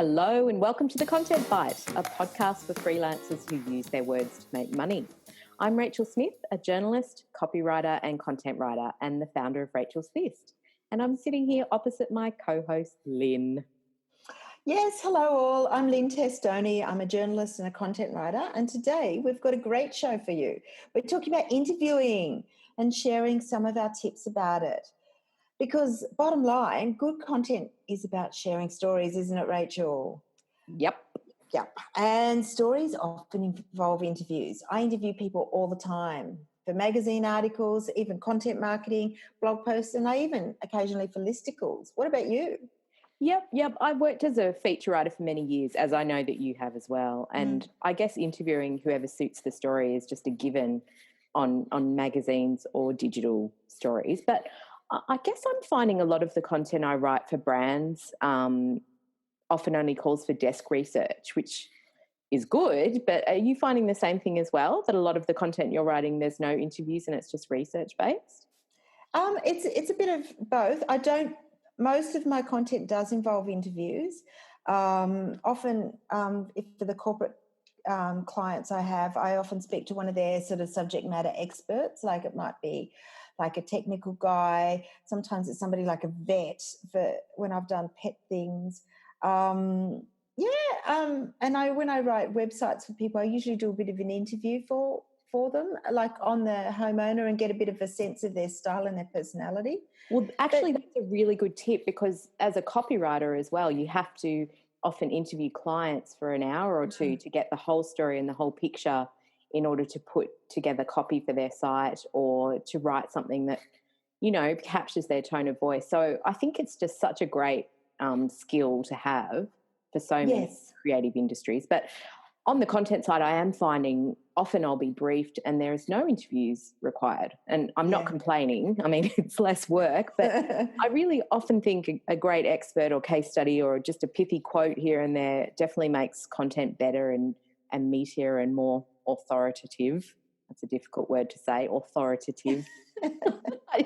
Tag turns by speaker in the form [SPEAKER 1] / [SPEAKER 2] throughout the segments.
[SPEAKER 1] Hello and welcome to The Content Bite, a podcast for freelancers who use their words to make money. I'm Rachel Smith, a journalist, copywriter and content writer and the founder of Rachel's Fist. And I'm sitting here opposite my co-host, Lynn.
[SPEAKER 2] Yes, hello all. I'm Lynn Testoni. I'm a journalist and a content writer. And today we've got a great show for you. We're talking about interviewing and sharing some of our tips about it. Because bottom line, good content is about sharing stories, isn't it, Rachel?
[SPEAKER 1] Yep.
[SPEAKER 2] And stories often involve interviews. I interview people all the time for magazine articles, even content marketing, blog posts, and I even occasionally for listicles. What about you?
[SPEAKER 1] Yep. I've worked as a feature writer for many years, as I know that you have as well. And I guess interviewing whoever suits the story is just a given on magazines or digital stories. But I guess I'm finding a lot of the content I write for brands often only calls for desk research, which is good. But are you finding the same thing as well, that a lot of the content you're writing, there's no interviews and it's just research-based?
[SPEAKER 2] It's a bit of both. Most of my content does involve interviews. Often, if for the corporate clients I often speak to one of their sort of subject matter experts, like it might be like a technical guy. Sometimes it's somebody like a vet for when I've done pet things. And when I write websites for people, I usually do a bit of an interview for them, like on the homeowner, and get a bit of a sense of their style and their personality.
[SPEAKER 1] Well, actually, that's a really good tip, because as a copywriter as well, you have to often interview clients for an hour or two to get the whole story and the whole picture in order to put together copy for their site or to write something that, you know, captures their tone of voice. So I think it's just such a great skill to have for so many creative industries. But on the content side, I am finding often I'll be briefed and there is no interviews required. And I'm not complaining. I mean, it's less work, but I really often think a great expert or case study or just a pithy quote here and there definitely makes content better and meatier and more authoritative. That's a difficult word to say, authoritative. I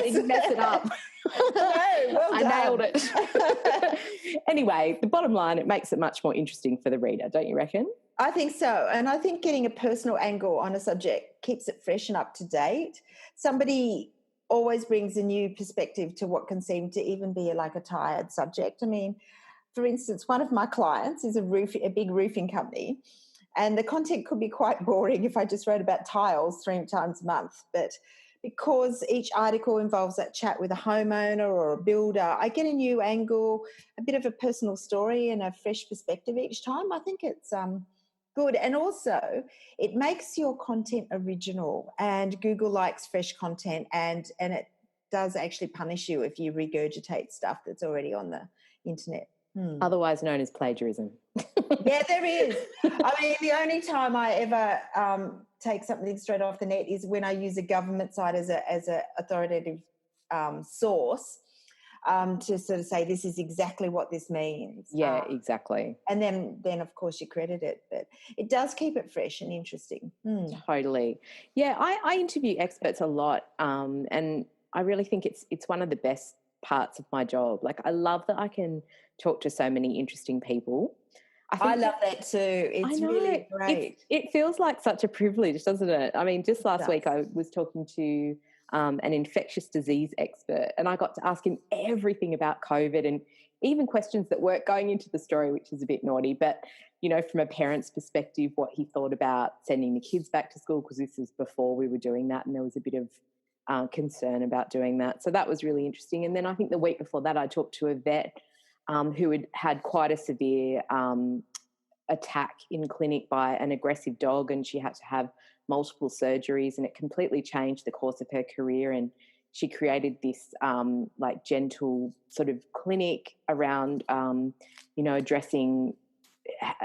[SPEAKER 1] didn't mess it up. I nailed it. Anyway, the bottom line, it makes it much more interesting for the reader, don't you reckon?
[SPEAKER 2] I think so. And I think getting a personal angle on a subject keeps it fresh and up to date. Somebody always brings a new perspective to what can seem to even be like a tired subject. I mean, for instance, one of my clients is a big roofing company, and the content could be quite boring if I just wrote about tiles 3 times a month. But because each article involves that chat with a homeowner or a builder, I get a new angle, a bit of a personal story and a fresh perspective each time. I think it's good. And also it makes your content original, and Google likes fresh content, and it does actually punish you if you regurgitate stuff that's already on the internet.
[SPEAKER 1] Otherwise known as plagiarism.
[SPEAKER 2] Yeah, there is. I mean, the only time I ever take something straight off the net is when I use a government site as a authoritative source to sort of say this is exactly what this means.
[SPEAKER 1] Yeah, exactly.
[SPEAKER 2] And then of course you credit it, but it does keep it fresh and interesting.
[SPEAKER 1] Totally. Yeah, I interview experts a lot, and I really think it's one of the best parts of my job. Like, I love that I can talk to so many interesting people.
[SPEAKER 2] I love that too. It's really great.
[SPEAKER 1] It feels like such a privilege, doesn't it? I mean, just last week I was talking to an infectious disease expert, and I got to ask him everything about COVID and even questions that weren't going into the story, which is a bit naughty. But, you know, from a parent's perspective, what he thought about sending the kids back to school, because this was before we were doing that, and there was a bit of concern about doing that. So that was really interesting. And then I think the week before that I talked to a vet who had quite a severe attack in clinic by an aggressive dog, and she had to have multiple surgeries, and it completely changed the course of her career. And she created this like gentle sort of clinic around, addressing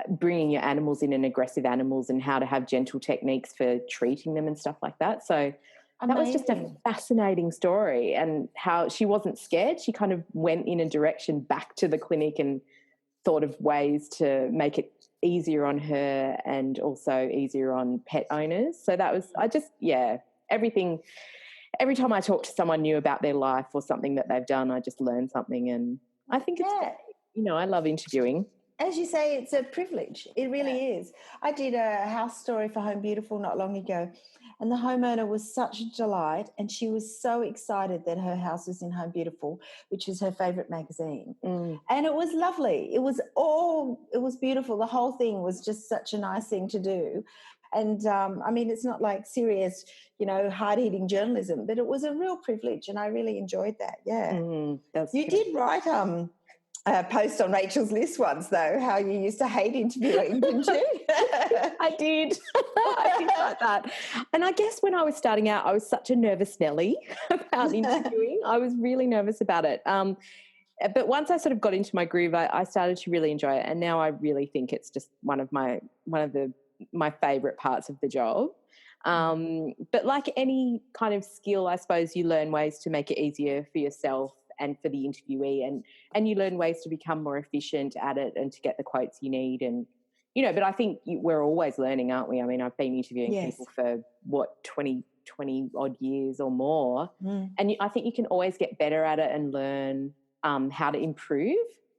[SPEAKER 1] bringing your animals in and aggressive animals and how to have gentle techniques for treating them and stuff like that. So that was just a fascinating story, and how she wasn't scared. She kind of went in a direction back to the clinic and thought of ways to make it easier on her and also easier on pet owners. So that was, everything. Every time I talk to someone new about their life or something that they've done, I just learn something, and I think it's, I love interviewing.
[SPEAKER 2] as you say, it's a privilege. It really is. I did a house story for Home Beautiful not long ago, and the homeowner was such a delight, and she was so excited that her house was in Home Beautiful, which is her favourite magazine. And it was lovely. It was beautiful. The whole thing was just such a nice thing to do. And I mean, it's not like serious, hard-hitting journalism, but it was a real privilege, and I really enjoyed that. Yeah. You did write a post on Rachel's List once, though, how you used to hate interviewing, didn't you?
[SPEAKER 1] I did. I did like that. And I guess when I was starting out, I was such a nervous Nelly about interviewing. I was really nervous about it. But once I sort of got into my groove, I started to really enjoy it, and now I really think it's just one of my favourite parts of the job. But like any kind of skill, I suppose you learn ways to make it easier for yourself and for the interviewee, and you learn ways to become more efficient at it and to get the quotes you need. And but I think we're always learning, aren't we? I mean, I've been interviewing people for 20 odd years or more, and I think you can always get better at it and learn how to improve.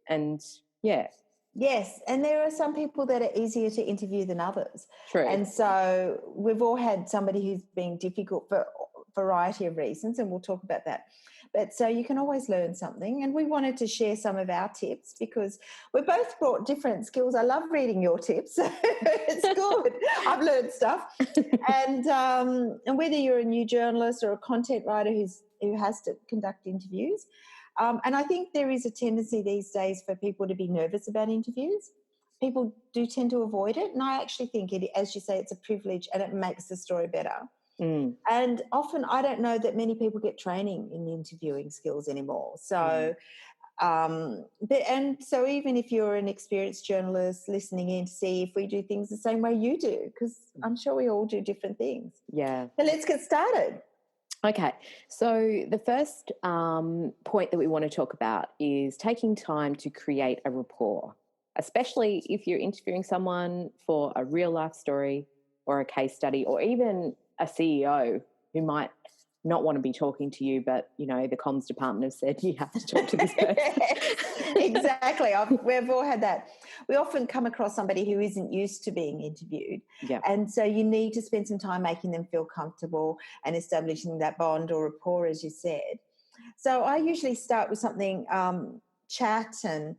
[SPEAKER 1] And
[SPEAKER 2] yes, and there are some people that are easier to interview than others.
[SPEAKER 1] True.
[SPEAKER 2] And so we've all had somebody who's been difficult for a variety of reasons, and we'll talk about that. But so you can always learn something, and we wanted to share some of our tips because we both brought different skills. I love reading your tips. It's good. I've learned stuff. And whether you're a new journalist or a content writer who has to conduct interviews, and I think there is a tendency these days for people to be nervous about interviews. People do tend to avoid it, and I actually think it, as you say, it's a privilege and it makes the story better. And often I don't know that many people get training in interviewing skills anymore. So, so even if you're an experienced journalist listening in to see if we do things the same way you do, because I'm sure we all do different things.
[SPEAKER 1] Yeah.
[SPEAKER 2] So let's get started.
[SPEAKER 1] Okay. So the first point that we want to talk about is taking time to create a rapport, especially if you're interviewing someone for a real life story or a case study, or even a CEO who might not want to be talking to you, but, the comms department has said you have to talk to this person.
[SPEAKER 2] Exactly. We've all had that. We often come across somebody who isn't used to being interviewed.
[SPEAKER 1] Yeah.
[SPEAKER 2] And so you need to spend some time making them feel comfortable and establishing that bond or rapport, as you said. So I usually start with something, chat and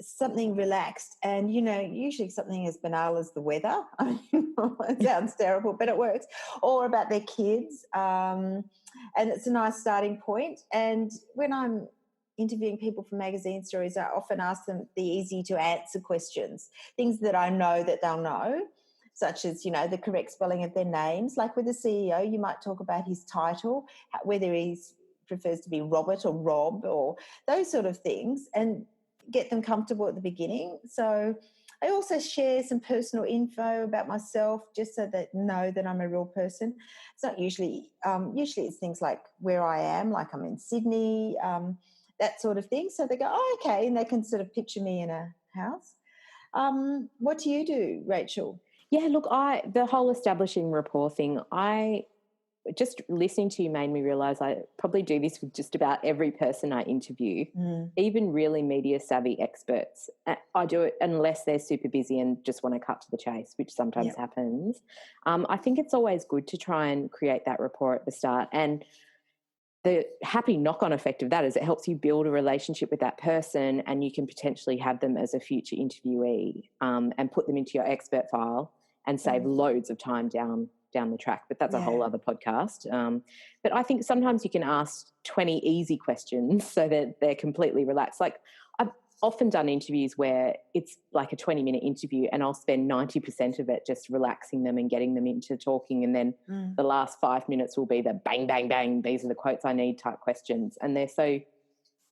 [SPEAKER 2] something relaxed, and usually something as banal as the weather. I mean, it sounds terrible, but it works. Or about their kids, and it's a nice starting point. And when I'm interviewing people for magazine stories, I often ask them the easy to answer questions, things that I know that they'll know, such as the correct spelling of their names. Like with the CEO, you might talk about his title, whether he prefers to be Robert or Rob, or those sort of things, and get them comfortable at the beginning. So I also share some personal info about myself, just so they know that I'm a real person. It's not usually it's things like where I am, like I'm in Sydney, that sort of thing. So they go, oh, okay, and they can sort of picture me in a house. What do you do, Rachel?
[SPEAKER 1] Yeah, look, the whole establishing rapport thing, just listening to you made me realise I probably do this with just about every person I interview, even really media savvy experts. I do it unless they're super busy and just want to cut to the chase, which sometimes happens. I think it's always good to try and create that rapport at the start. And the happy knock-on effect of that is it helps you build a relationship with that person, and you can potentially have them as a future interviewee, and put them into your expert file and save loads of time down the track. But that's a whole other podcast. But I think sometimes you can ask 20 easy questions so that they're completely relaxed. Like, I've often done interviews where it's like a 20-minute interview and I'll spend 90% of it just relaxing them and getting them into talking, and then the last 5 minutes will be the bang, bang, bang, these are the quotes I need type questions. And they're so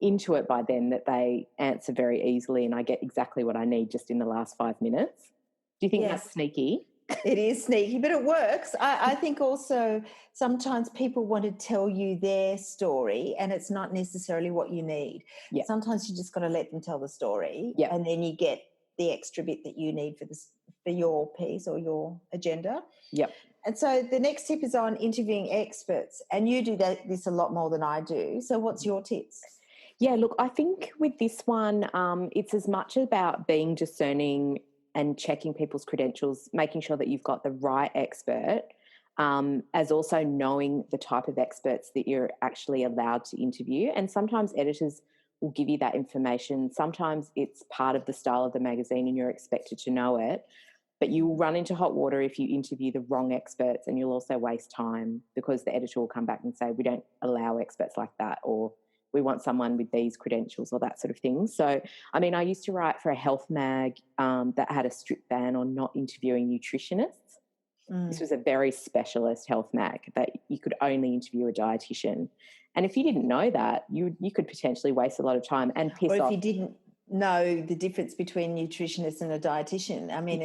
[SPEAKER 1] into it by then that they answer very easily, and I get exactly what I need just in the last 5 minutes. Do you think that's sneaky?
[SPEAKER 2] It is sneaky, but it works. I think also sometimes people want to tell you their story, and it's not necessarily what you need.
[SPEAKER 1] Yeah.
[SPEAKER 2] Sometimes you just got to let them tell the story,
[SPEAKER 1] yeah.
[SPEAKER 2] and then you get the extra bit that you need for your piece or your agenda.
[SPEAKER 1] Yep.
[SPEAKER 2] And so the next tip is on interviewing experts, and you do this a lot more than I do. So what's your tips?
[SPEAKER 1] Yeah, look, I think with this one, it's as much about being discerning and checking people's credentials, making sure that you've got the right expert, as also knowing the type of experts that you're actually allowed to interview. And sometimes editors will give you that information. Sometimes it's part of the style of the magazine and you're expected to know it. But you will run into hot water if you interview the wrong experts, and you'll also waste time because the editor will come back and say, we don't allow experts like that, or we want someone with these credentials, or that sort of thing. So, I mean, I used to write for a health mag that had a strict ban on not interviewing nutritionists. This was a very specialist health mag that you could only interview a dietitian. And if you didn't know that, you could potentially waste a lot of time and piss
[SPEAKER 2] or if
[SPEAKER 1] off.
[SPEAKER 2] you didn't know the difference between nutritionist and a dietitian. I mean,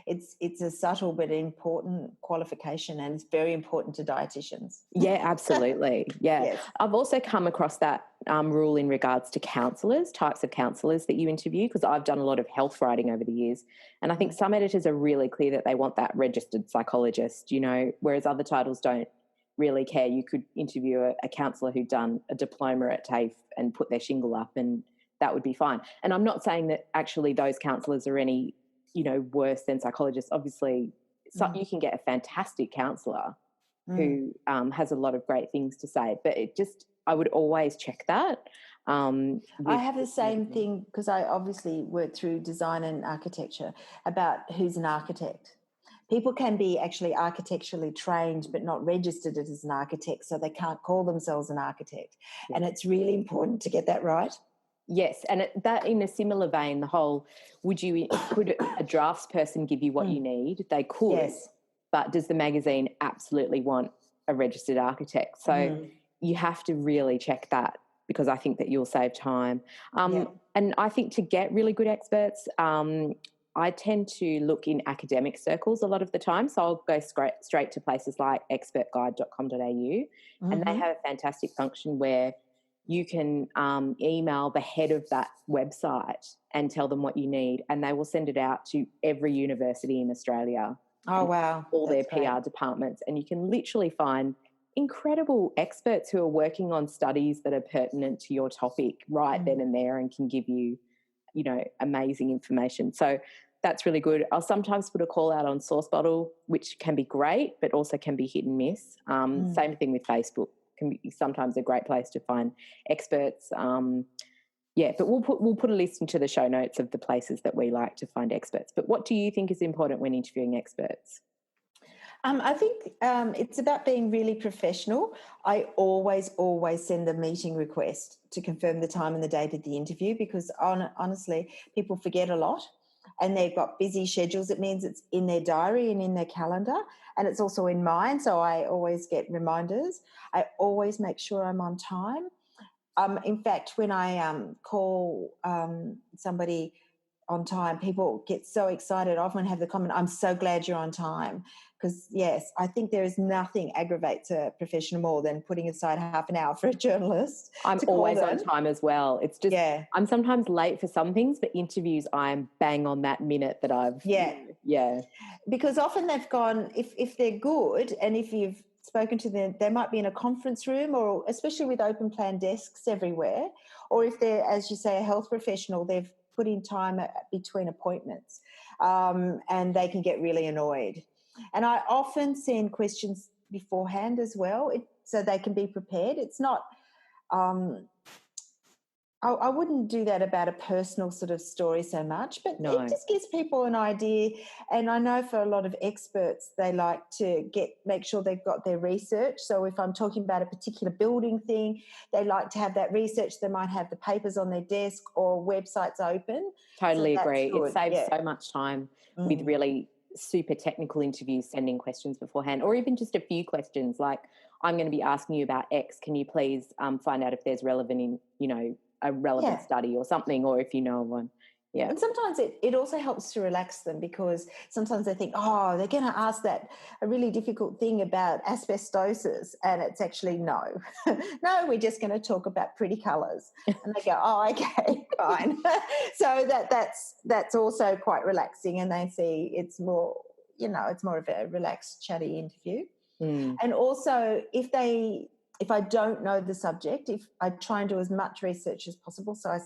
[SPEAKER 2] it's a subtle but important qualification, and it's very important to dietitians.
[SPEAKER 1] Yeah, absolutely. Yeah.
[SPEAKER 2] Yes.
[SPEAKER 1] I've also come across that rule in regards to counsellors, types of counsellors that you interview, because I've done a lot of health writing over the years. And I think some editors are really clear that they want that registered psychologist, you know, whereas other titles don't really care. You could interview a counsellor who'd done a diploma at TAFE and put their shingle up, and that would be fine. And I'm not saying that actually those counsellors are any, you know, worse than psychologists. Obviously, you can get a fantastic counsellor who has a lot of great things to say, but I would always check that.
[SPEAKER 2] I have the same thing because I obviously work through design and architecture about who's an architect. People can be actually architecturally trained but not registered as an architect, so they can't call themselves an architect. Yeah. And it's really important to get that right.
[SPEAKER 1] Yes, and that in a similar vein, the whole, could a draftsperson give you what you need? They could, yes. But does the magazine absolutely want a registered architect? So you have to really check that, because I think that you'll save time. And I think to get really good experts, I tend to look in academic circles a lot of the time. So I'll go straight to places like expertguide.com.au, and they have a fantastic function where you can email the head of that website and tell them what you need, and they will send it out to every university in Australia.
[SPEAKER 2] Oh, wow.
[SPEAKER 1] All their PR departments. And you can literally find incredible experts who are working on studies that are pertinent to your topic right then and there, and can give you, you know, amazing information. So that's really good. I'll sometimes put a call out on Sourcebottle, which can be great, but also can be hit and miss. Same thing with Facebook. Can be sometimes a great place to find experts. But we'll put a list into the show notes of the places that we like to find experts. But what do you think is important when interviewing experts?
[SPEAKER 2] I think it's about being really professional. I always send a meeting request to confirm the time and the date of the interview, because honestly, people forget a lot and they've got busy schedules. It means it's in their diary and in their calendar, and it's also in mine, so I always get reminders. I always make sure I'm on time. In fact, when I call somebody on time, people get so excited. I often have the comment, I'm so glad you're on time. Because, yes, I think there is nothing aggravates a professional more than putting aside half an hour for a journalist.
[SPEAKER 1] I'm always on time as well. It's just, I'm sometimes late for some things, but interviews, I'm bang on that minute that I've... Yeah.
[SPEAKER 2] Because often they've gone, if they're good, and if you've spoken to them, they might be in a conference room, or especially with open plan desks everywhere, or if they're, as you say, a health professional, they've put in time between appointments, and they can get really annoyed. And I often send questions beforehand as well, so they can be prepared. It's not... I wouldn't do that about a personal sort of story so much, but it just gives people an idea. And I know for a lot of experts, they like to make sure they've got their research. So if I'm talking about a particular building thing, they like to have that research. They might have the papers on their desk or websites open.
[SPEAKER 1] Totally agree. It saves so much time with really super technical interviews, sending questions beforehand, or even just a few questions like, I'm going to be asking you about X. Can you please find out if there's a relevant study or something, or if you know of one. Yeah.
[SPEAKER 2] And sometimes it also helps to relax them, because sometimes they think, oh, they're going to ask a really difficult thing about asbestosis, and it's actually no, we're just going to talk about pretty colours. And they go, oh, okay, fine. So that's also quite relaxing, and they see it's more, it's more of a relaxed, chatty interview. And also, if they if I don't know the subject, if I try and do as much research as possible so I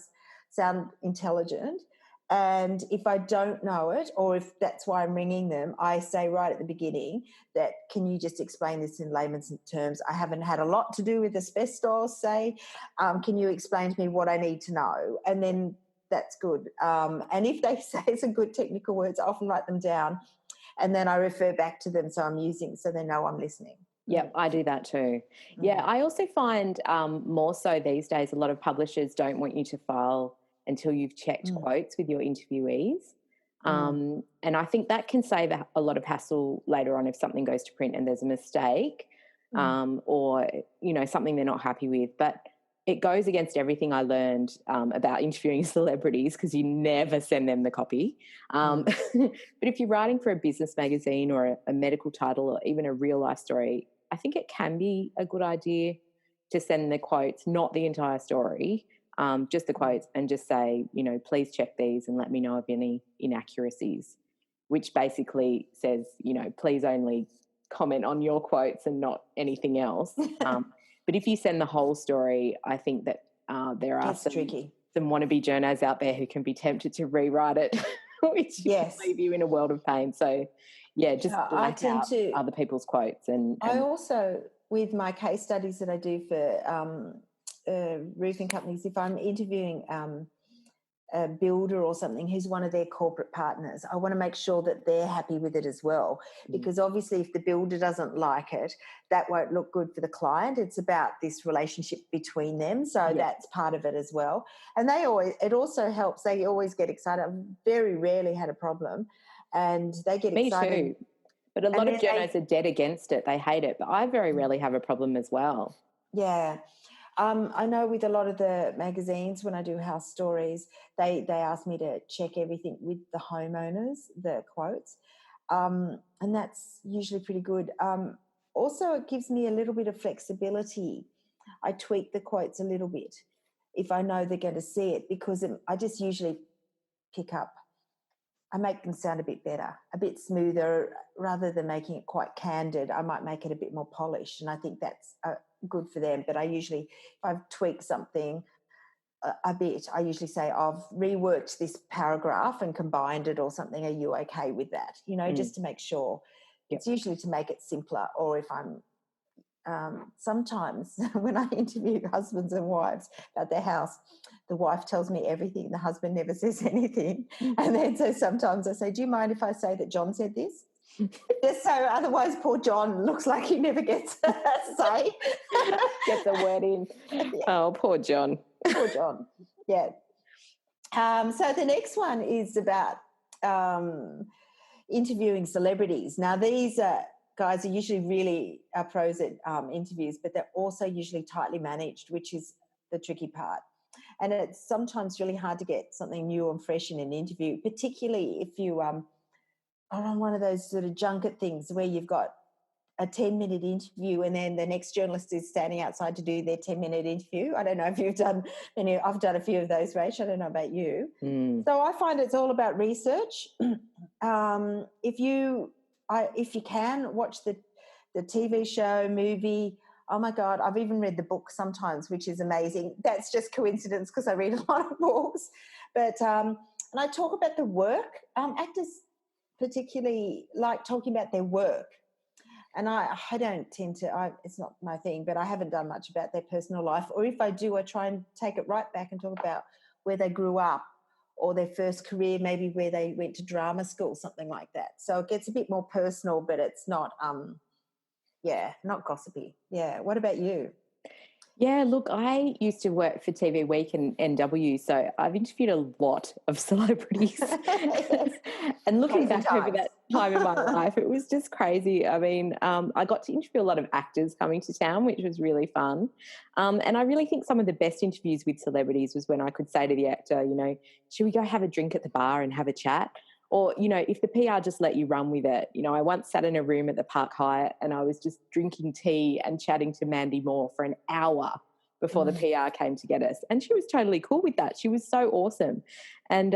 [SPEAKER 2] sound intelligent, and if I don't know it, or if that's why I'm ringing them, I say right at the beginning that, can you just explain this in layman's terms? I haven't had a lot to do with asbestos, say. Can you explain to me what I need to know? And then that's good. And if they say some good technical words, I often write them down and then I refer back to them so they know I'm listening.
[SPEAKER 1] Yep, I do that too. Yeah, I also find more so these days, a lot of publishers don't want you to file until you've checked quotes with your interviewees. And I think that can save a lot of hassle later on if something goes to print and there's a mistake or, you know, something they're not happy with. But it goes against everything I learned about interviewing celebrities, because you never send them the copy. But if you're writing for a business magazine or a medical title or even a real life story, I think it can be a good idea to send the quotes, not the entire story, just the quotes, and just say, you know, please check these and let me know of any inaccuracies, which basically says, you know, please only comment on your quotes and not anything else. But if you send the whole story, I think that there are some wannabe journos out there who can be tempted to rewrite it, which can leave you in a world of pain. So, yeah, just blank out other people's quotes. And
[SPEAKER 2] I also, with my case studies that I do for roofing companies, if I'm interviewing a builder or something who's one of their corporate partners, I want to make sure that they're happy with it as well, because obviously if the builder doesn't like it, that won't look good for the client. It's about this relationship between them, so that's part of it as well. And it also helps, they always get excited. I've very rarely had a problem, and they get excited.
[SPEAKER 1] Me too. But a lot of journos are dead against it. They hate it. But I very rarely have a problem as well.
[SPEAKER 2] Yeah. I know with a lot of the magazines, when I do house stories, they ask me to check everything with the homeowners, the quotes, and that's usually pretty good. Also, it gives me a little bit of flexibility. I tweak the quotes a little bit if I know they're going to see it, because I just usually I make them sound a bit better, a bit smoother, rather than making it quite candid. I might make it a bit more polished, and I think that's good for them. But I usually, if I've tweaked something a bit, I usually say, I've reworked this paragraph and combined it or something. Are you okay with that? You know, just to make sure. It's usually to make it simpler. Or if I'm sometimes when I interview husbands and wives about their house, the wife tells me everything, the husband never says anything. And then so sometimes I say, do you mind if I say that John said this? Just so otherwise poor John looks like he never gets a say.
[SPEAKER 1] Get the word in. Oh, poor John.
[SPEAKER 2] Poor John. Yeah. So the next one is about interviewing celebrities. Now these guys are usually really pros at interviews, but they're also usually tightly managed, which is the tricky part. And it's sometimes really hard to get something new and fresh in an interview, particularly if you are on one of those sort of junket things where you've got a 10-minute interview and then the next journalist is standing outside to do their 10-minute interview. I don't know if you've done any. I've done a few of those, Rach. I don't know about you. So I find it's all about research. If you can, watch the TV show, movie. Oh, my God, I've even read the book sometimes, which is amazing. That's just coincidence because I read a lot of books. But and I talk about the work. Actors particularly like talking about their work. And I don't tend to, it's not my thing, but I haven't done much about their personal life. Or if I do, I try and take it right back and talk about where they grew up or their first career, maybe where they went to drama school, something like that. So it gets a bit more personal, but it's not, not gossipy. Yeah. What about you?
[SPEAKER 1] Yeah, look, I used to work for TV Week and NW, so I've interviewed a lot of celebrities. And looking back over that time in my life, it was just crazy. I mean, I got to interview a lot of actors coming to town, which was really fun. And I really think some of the best interviews with celebrities was when I could say to the actor, you know, should we go have a drink at the bar and have a chat? Or, you know, if the PR just let you run with it. You know, I once sat in a room at the Park Hyatt and I was just drinking tea and chatting to Mandy Moore for an hour before the PR came to get us. And she was totally cool with that. She was so awesome. And,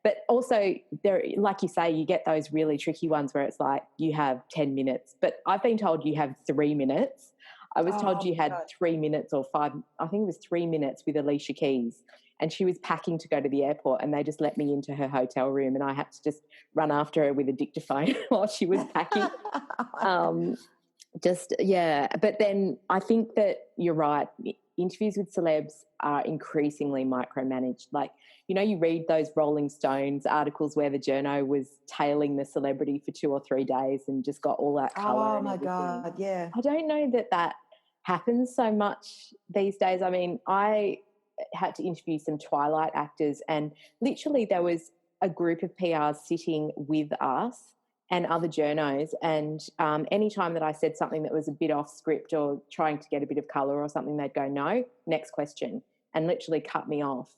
[SPEAKER 1] but also there, like you say, you get those really tricky ones where it's like you have 10 minutes, but I've been told you have 3 minutes. I was told
[SPEAKER 2] Oh,
[SPEAKER 1] you had
[SPEAKER 2] God.
[SPEAKER 1] 3 minutes or 5, I think it was 3 minutes with Alicia Keys, and she was packing to go to the airport, and they just let me into her hotel room, and I had to just run after her with a dictaphone while she was packing. But then I think that you're right. Interviews with celebs are increasingly micromanaged. Like, you know, you read those Rolling Stones articles where the journo was tailing the celebrity for 2 or 3 days and just got all that colour
[SPEAKER 2] Oh,
[SPEAKER 1] and
[SPEAKER 2] my
[SPEAKER 1] everything.
[SPEAKER 2] God, yeah.
[SPEAKER 1] I don't know that happens so much these days. I mean, I had to interview some Twilight actors, and literally there was a group of PRs sitting with us and other journos, and any time that I said something that was a bit off script or trying to get a bit of colour or something, they'd go, no, next question, and literally cut me off.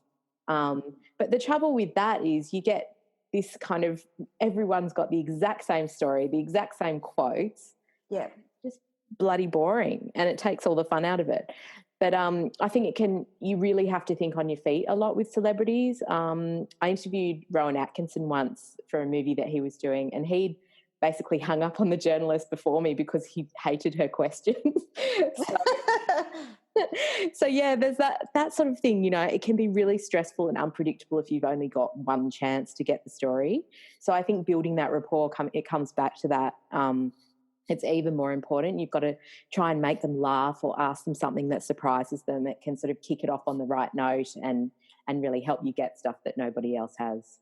[SPEAKER 1] But the trouble with that is you get this kind of, everyone's got the exact same story, the exact same quotes.
[SPEAKER 2] Yeah.
[SPEAKER 1] Just bloody boring, and it takes all the fun out of it. But I think you really have to think on your feet a lot with celebrities. I interviewed Rowan Atkinson once for a movie that he was doing, and he'd basically hung up on the journalist before me because he hated her questions. So yeah, there's that sort of thing, you know. It can be really stressful and unpredictable if you've only got one chance to get the story. So I think building that rapport, it comes back to that. It's even more important. You've got to try and make them laugh or ask them something that surprises them. It can sort of kick it off on the right note and really help you get stuff that nobody else has.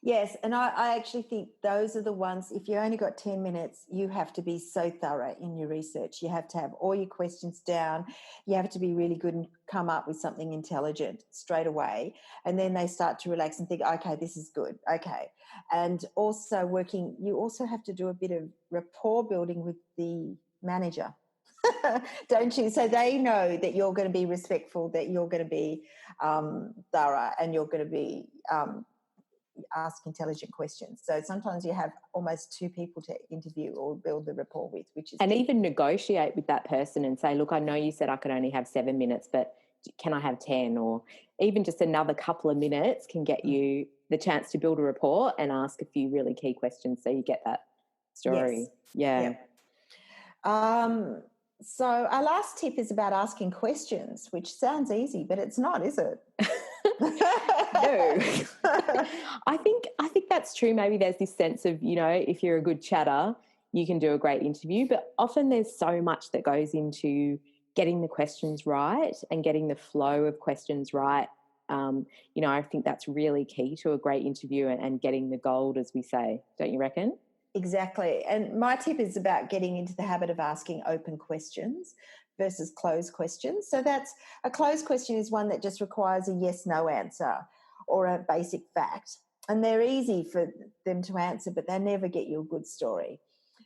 [SPEAKER 2] Yes, and I actually think those are the ones, if you only got 10 minutes, you have to be so thorough in your research. You have to have all your questions down. You have to be really good and come up with something intelligent straight away. And then they start to relax and think, okay, this is good. Okay. And also you also have to do a bit of rapport building with the manager. Don't you? So they know that you're going to be respectful, that you're going to be thorough, and you're going to be ask intelligent questions. So sometimes you have almost two people to interview or build the rapport with, which is
[SPEAKER 1] even negotiate with that person and say, look, I know you said I could only have 7 minutes, but can I have 10? Or even just another couple of minutes can get you the chance to build a rapport and ask a few really key questions so you get that story.
[SPEAKER 2] Yes. Yeah. So our last tip is about asking questions, which sounds easy, but it's not, is it?
[SPEAKER 1] No. I think that's true. Maybe there's this sense of, you know, if you're a good chatter, you can do a great interview, but often there's so much that goes into getting the questions right and getting the flow of questions right. You know, I think that's really key to a great interview and getting the gold, as we say. Don't you reckon?
[SPEAKER 2] Exactly. And my tip is about getting into the habit of asking open questions versus closed questions. So that's a closed question is one that just requires a yes, no answer or a basic fact. And they're easy for them to answer, but they never get you a good story.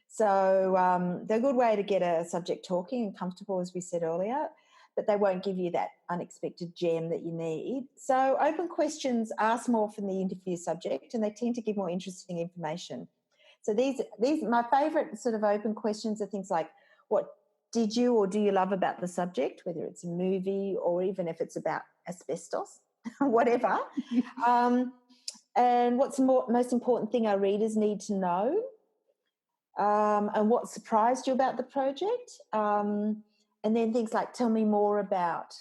[SPEAKER 2] So they're a good way to get a subject talking and comfortable, as we said earlier, but they won't give you that unexpected gem that you need. So open questions ask more from the interview subject, and they tend to give more interesting information. So these my favourite sort of open questions are things like, what did you or do you love about the subject, whether it's a movie or even if it's about asbestos, whatever. And what's the most important thing our readers need to know, and what surprised you about the project. And then things like, tell me more about,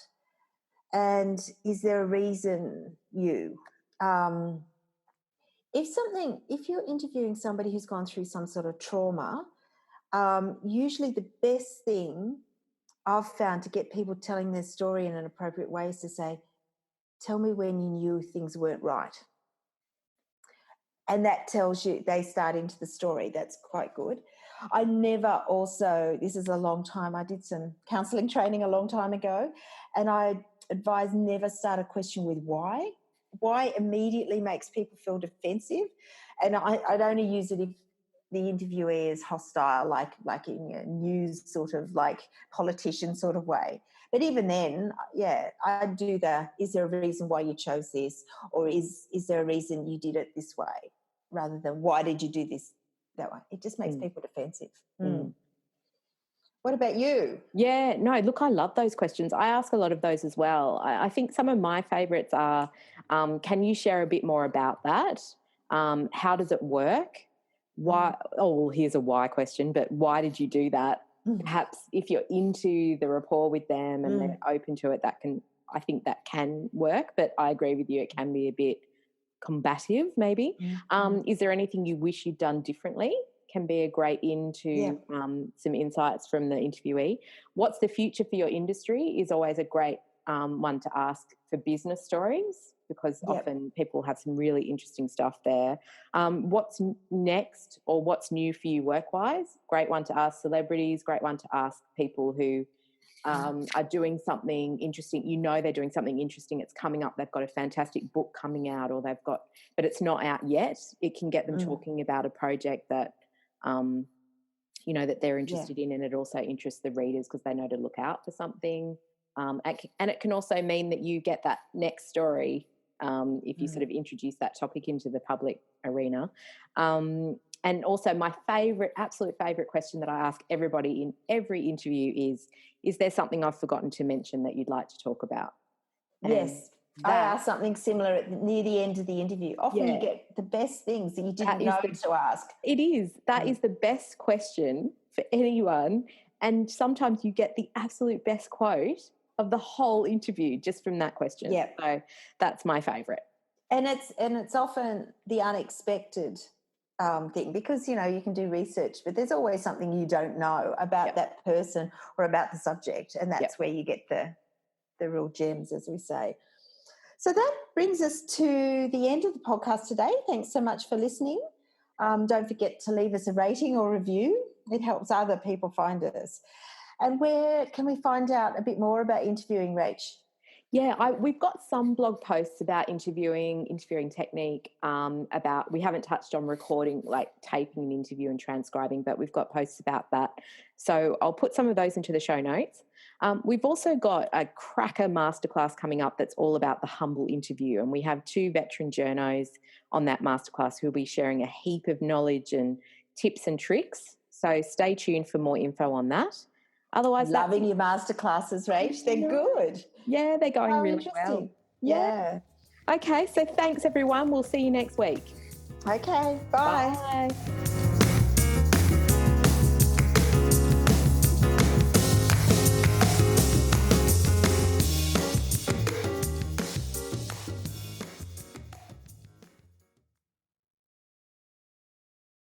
[SPEAKER 2] and is there a reason you... If you're interviewing somebody who's gone through some sort of trauma, usually the best thing I've found to get people telling their story in an appropriate way is to say, tell me when you knew things weren't right. And that tells you they start into the story. That's quite good. This is a long time, I did some counselling training a long time ago, and I advise never start a question with why. Why immediately makes people feel defensive, and I'd only use it if the interviewee is hostile, like in a news sort of like politician sort of way. But even then, yeah, I'd do is there a reason why you chose this, or is there a reason you did it this way, rather than why did you do this that way? It just makes people defensive. What about you?
[SPEAKER 1] Yeah, no, look, I love those questions. I ask a lot of those as well. I think some of my favourites are, can you share a bit more about that? How does it work? Why? Oh, well, here's a why question, but why did you do that? perhaps if you're into the rapport with them and they're open to it, I think that can work. But I agree with you, it can be a bit combative maybe. Is there anything you wish you'd done differently? Can be a great into some insights from the interviewee. What's the future for your industry is always a great one to ask for business stories, because often people have some really interesting stuff there. What's next or what's new for you work-wise? Great one to ask celebrities, great one to ask people who are doing something interesting. You know they're doing something interesting. It's coming up. They've got a fantastic book coming out, or but it's not out yet. It can get them talking about a project that, that they're interested in, and it also interests the readers because they know to look out for something. And it can also mean that you get that next story if you sort of introduce that topic into the public arena. And also my absolute favourite question that I ask everybody in every interview is there something I've forgotten to mention that you'd like to talk about?
[SPEAKER 2] Yes. I ask something similar near the end of the interview. Often you get the best things that you didn't know to ask.
[SPEAKER 1] It is. That is the best question for anyone. And sometimes you get the absolute best quote of the whole interview just from that question.
[SPEAKER 2] Yeah.
[SPEAKER 1] So that's my favourite.
[SPEAKER 2] And it's often the unexpected thing, because, you can do research, but there's always something you don't know about that person or about the subject. And that's where you get the real gems, as we say. So that brings us to the end of the podcast today. Thanks so much for listening. Don't forget to leave us a rating or review. It helps other people find us. And where can we find out a bit more about interviewing, Rach?
[SPEAKER 1] Yeah, we've got some blog posts about interviewing technique, we haven't touched on recording, like taping an interview and transcribing, but we've got posts about that. So I'll put some of those into the show notes. We've also got a cracker masterclass coming up that's all about the humble interview, and we have 2 veteran journos on that masterclass who'll be sharing a heap of knowledge and tips and tricks. So stay tuned for more info on that. Otherwise,
[SPEAKER 2] loving your masterclasses, Rach. They're good.
[SPEAKER 1] Yeah, they're going really well.
[SPEAKER 2] Yeah.
[SPEAKER 1] Okay, so thanks everyone. We'll see you next week.
[SPEAKER 2] Okay, bye.
[SPEAKER 1] Bye.